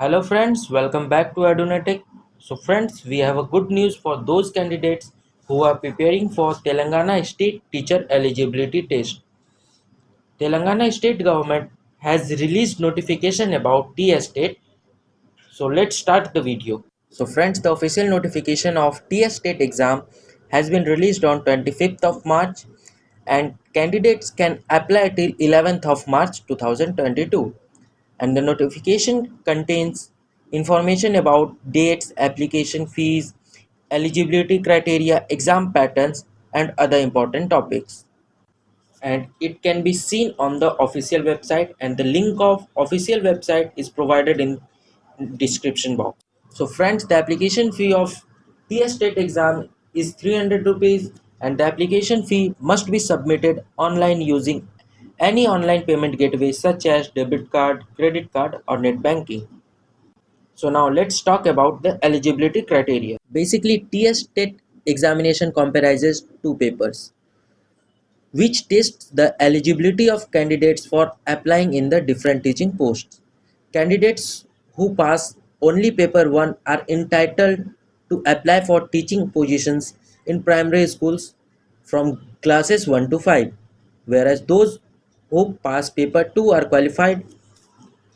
Hello friends, welcome back to Edunatic. So friends, we have a good news for those candidates who are preparing for Telangana State Teacher Eligibility Test. Telangana State Government has released notification about T-State. So let's start the video. So friends, the official notification of T-State exam has been released on 25th of March and candidates can apply till 11th of March 2022. And the notification contains information about dates, application fees, eligibility criteria, exam patterns, and other important topics. And it can be seen on the official website, and the link of official website is provided in description box. So friends, the application fee of TS State exam is 300 rupees and the application fee must be submitted online using any online payment gateway such as debit card, credit card or net banking. So now let's talk about the eligibility criteria. Basically, TS State examination comprises two papers which tests the eligibility of candidates for applying in the different teaching posts. Candidates who pass only paper 1 are entitled to apply for teaching positions in primary schools from classes 1 to 5, whereas those who pass paper 2 are qualified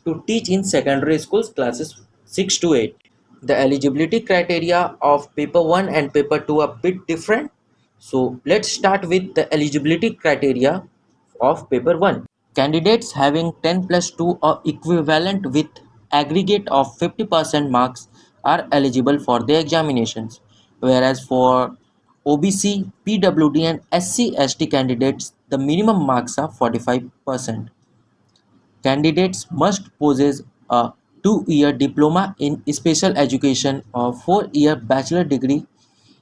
to teach in secondary schools classes 6 to 8. The eligibility criteria of paper 1 and paper 2 are a bit different. So let's start with the eligibility criteria of paper 1. Candidates having 10 plus 2 or equivalent with aggregate of 50% marks are eligible for the examinations, whereas for OBC, PWD and SC/ST candidates the minimum marks are 45%. Candidates must possess a 2-year diploma in special education or 4-year bachelor degree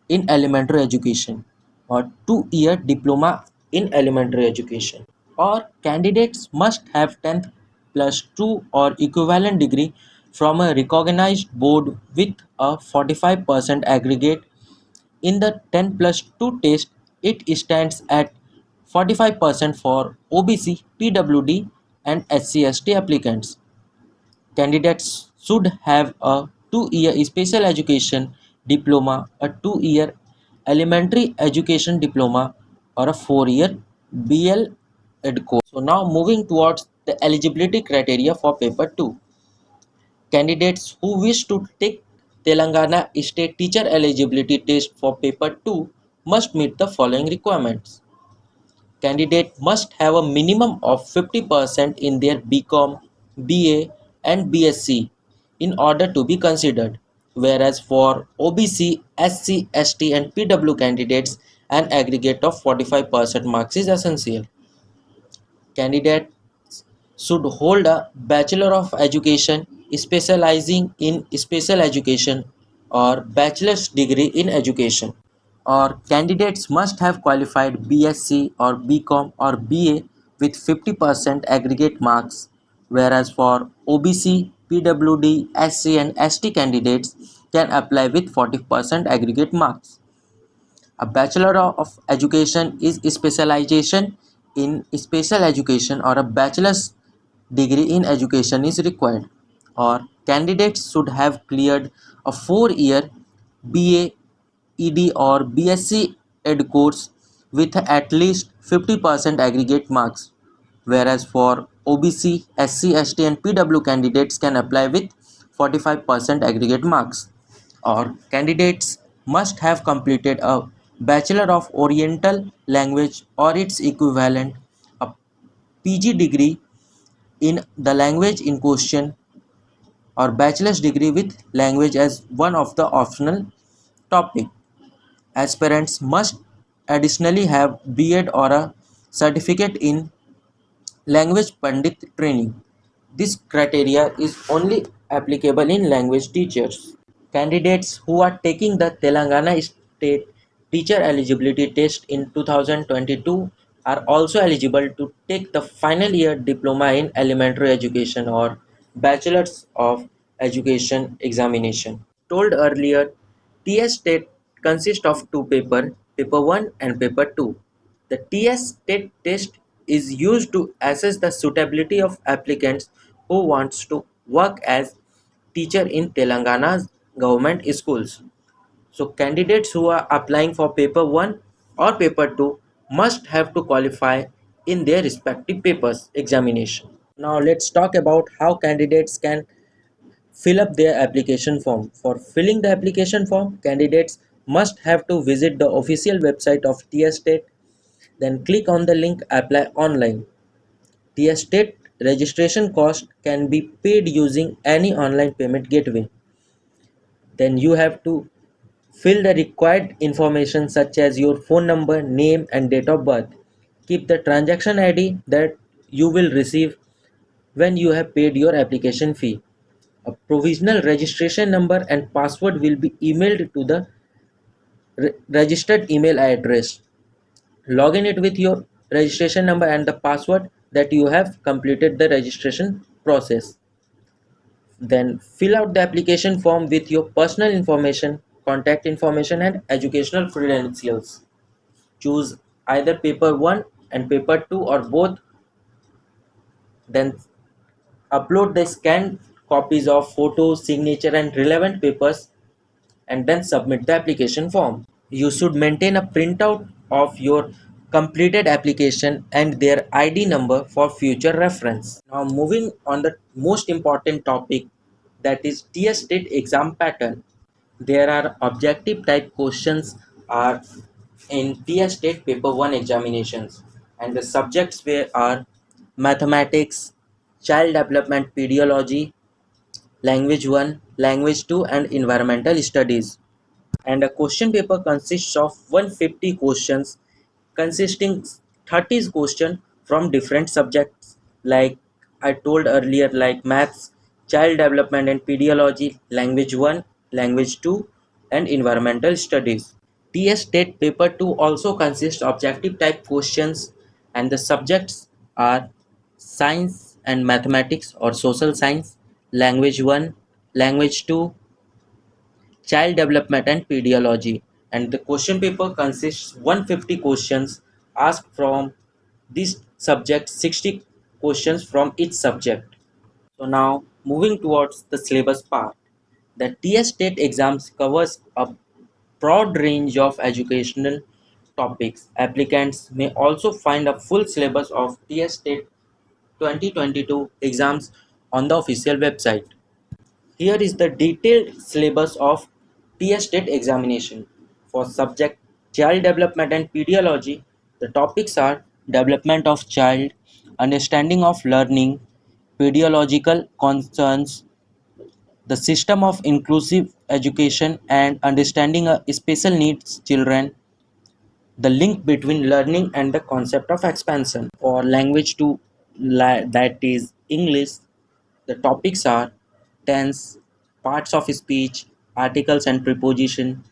in elementary education or 2-year diploma in elementary education. Or candidates must have 10th plus 2 or equivalent degree from a recognized board with a 45% aggregate. In the 10 plus 2 test, it stands at 45% for OBC, PWD, and SC/ST applicants. Candidates should have a 2-year special education diploma, a 2-year elementary education diploma, or a 4-year BL Ed course. So now moving towards the eligibility criteria for paper 2. Candidates who wish to take Telangana State Teacher Eligibility Test for Paper 2 must meet the following requirements. Candidate must have a minimum of 50% in their BCom, BA and BSc in order to be considered, whereas for OBC, SC, ST and PW candidates an aggregate of 45% marks is essential. Candidates should hold a Bachelor of Education specializing in special education or bachelor's degree in education. Or candidates must have qualified BSc or BCom or BA with 50% aggregate marks, whereas for OBC, PWD, SC and ST candidates can apply with 40% aggregate marks. A Bachelor of Education is specialization in special education or a bachelor's degree in education is required. Or candidates should have cleared a 4-year BA, ED or BSc Ed course with at least 50% aggregate marks, whereas for OBC, SC, ST and PW candidates can apply with 45% aggregate marks. Or candidates must have completed a Bachelor of Oriental Language or its equivalent, a PG degree in the language in question, or bachelor's degree with language as one of the optional topic. Aspirants must additionally have B.Ed or a certificate in language pandit training. This criteria is only applicable in language teachers. Candidates who are taking the Telangana State Teacher Eligibility Test in 2022 are also eligible to take the final year diploma in elementary education or bachelor's of education examination. Told earlier, TS State consists of two papers, paper 1 and paper 2. The TS State test is used to assess the suitability of applicants who wants to work as teacher in Telangana's government schools. So candidates who are applying for paper 1 or paper 2 must have to qualify in their respective papers examination. Now let's talk about how candidates can fill up their application form. For filling the application form, candidates must have to visit the official website of TSTET, then click on the link Apply Online. TSTET registration cost can be paid using any online payment gateway. Then you have to fill the required information such as your phone number, name and date of birth. Keep the transaction ID that you will receive when you have paid your application fee. A provisional registration number and password will be emailed to the registered email address. Log in it with your registration number and the password that you have completed the registration process. Then fill out the application form with your personal information, contact information and educational credentials. Choose either paper 1 and paper 2 or both. Then upload the scanned copies of photos, signature and relevant papers and then submit the application form. You should maintain a printout of your completed application and their ID number for future reference. Now moving on the most important topic, that is TSTET exam pattern. There are objective type questions are in TSTET paper 1 examinations and the subjects were are mathematics, child development pedagogy, language 1, language 2 and environmental studies. And a question paper consists of 150 questions consisting 30 questions from different subjects like I told earlier, like maths, child development and pedagogy, language 1, language 2 and environmental studies. TS State paper 2 also consists objective type questions and the subjects are science and mathematics or social science, language 1, language 2, child development and pedagogy, and the question paper consists 150 questions asked from this subject, 60 questions from each subject. So now moving towards the syllabus part, the TS state exams covers a broad range of educational topics. Applicants may also find a full syllabus of TS state 2022 exams on the official website. Here is the detailed syllabus of TS State examination. For subject Child Development and Pedagogy, the topics are Development of Child, Understanding of Learning, Pedagogical Concerns, the System of Inclusive Education and Understanding Special Needs Children, the link between learning and the concept of expansion. For language 2, that is English, the topics are tense, parts of speech, articles and preposition,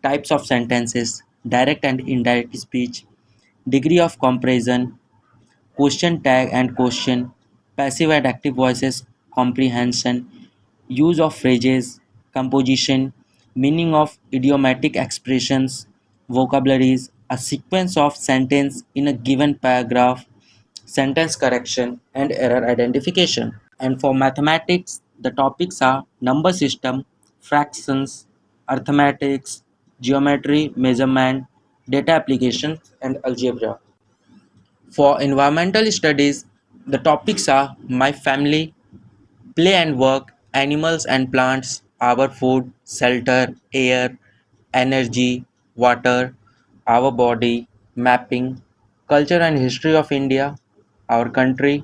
types of sentences, direct and indirect speech, degree of comparison, question tag and question, passive and active voices, comprehension, use of phrases, composition, meaning of idiomatic expressions, vocabularies, a sequence of sentence in a given paragraph, sentence correction, and error identification. And for mathematics, the topics are number system, fractions, arithmetics, geometry, measurement, data application, and algebra. For environmental studies, the topics are my family, play and work, animals and plants, our food, shelter, air, energy, water, our body, mapping, culture and history of India, our country,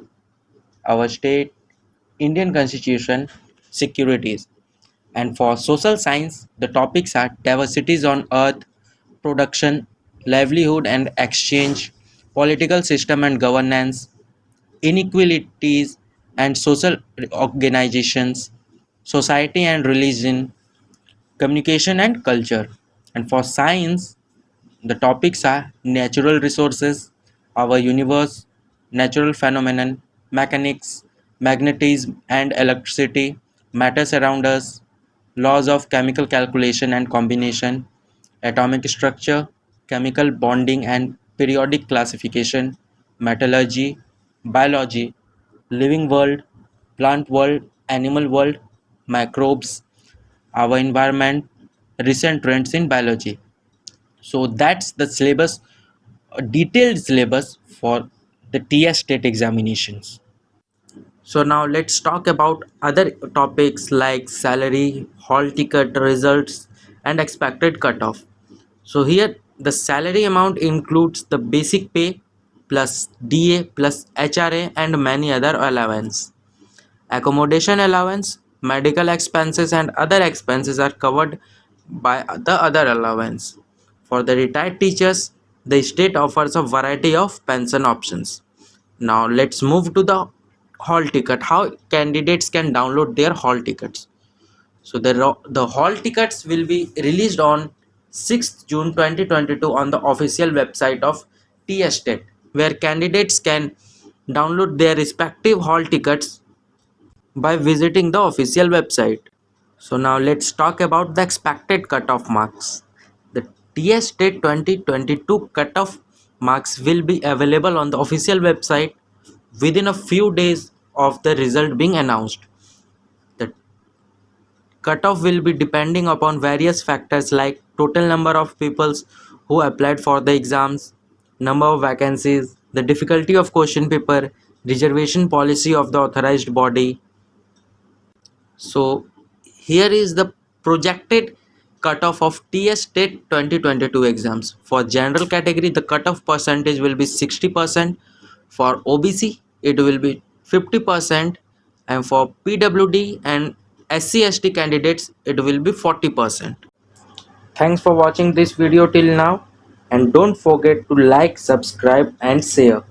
our state, Indian constitution, securities. And for social science, the topics are diversities on earth, production, livelihood and exchange, political system and governance, inequalities and social organizations, society and religion, communication and culture. And for science, the topics are natural resources, our universe, natural phenomenon, mechanics, magnetism and electricity, matters around us, laws of chemical calculation and combination, atomic structure, chemical bonding and periodic classification, metallurgy, biology, living world, plant world, animal world, microbes, our environment, recent trends in biology. So that's the syllabus, a detailed syllabus for the TS state examinations. So now let's talk about other topics like salary, hall ticket results, and expected cutoff. So here the salary amount includes the basic pay plus DA plus HRA and many other allowance. Accommodation allowance, medical expenses and other expenses are covered by the other allowance. For the retired teachers, the state offers a variety of pension options. Now let's move to the hall ticket. How candidates can download their hall tickets. So the hall tickets will be released on 6th June 2022 on the official website of TSTET, where candidates can download their respective hall tickets by visiting the official website. So now let's talk about the expected cutoff marks. The TS State 2022 cutoff marks will be available on the official website within a few days of the result being announced. The cutoff will be depending upon various factors like total number of people who applied for the exams, number of vacancies, the difficulty of question paper, reservation policy of the authorized body. So here is the projected cutoff of TS State 2022 exams. For general category, the cutoff percentage will be 60%. For OBC, it will be 50%. And for PWD and SC/ST candidates, it will be 40%. Thanks for watching this video till now. And don't forget to like, subscribe and share.